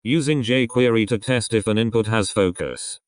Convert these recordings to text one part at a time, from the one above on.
Using jQuery to test if an input has focus.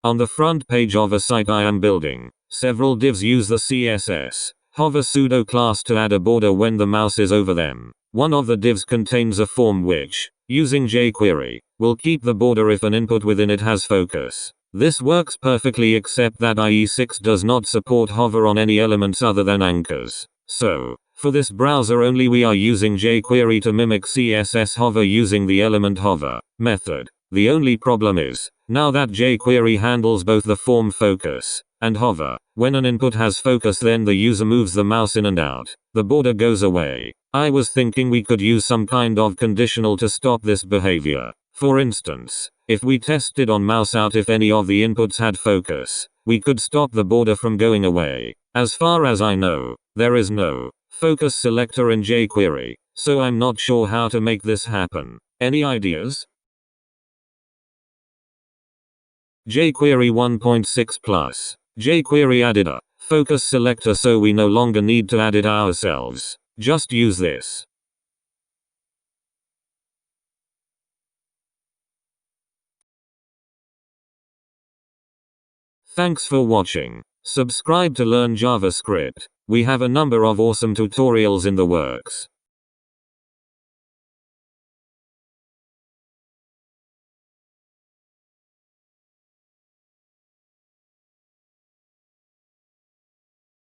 On the front page of a site I am building, several divs use the CSS hover pseudo class to add a border when the mouse is over them. One of the divs contains a form which, using jQuery, will keep the border if an input within it has focus. This works perfectly except that IE6 does not support hover on any elements other than anchors. So, for this browser only we are using jQuery to mimic CSS hover using the element hover method. The only problem is, now that jQuery handles both the form focus and hover, when an input has focus then the user moves the mouse in and out, the border goes away. I was thinking we could use some kind of conditional to stop this behavior. For instance, if we tested on mouse out if any of the inputs had focus, we could stop the border from going away. As far as I know, there is no focus selector in jQuery, so I'm not sure how to make this happen. Any ideas? jQuery 1.6 Plus. jQuery added a focus selector so we no longer need to add it ourselves. Just use this. Thanks for watching. Subscribe to learn JavaScript. We have a number of awesome tutorials in the works.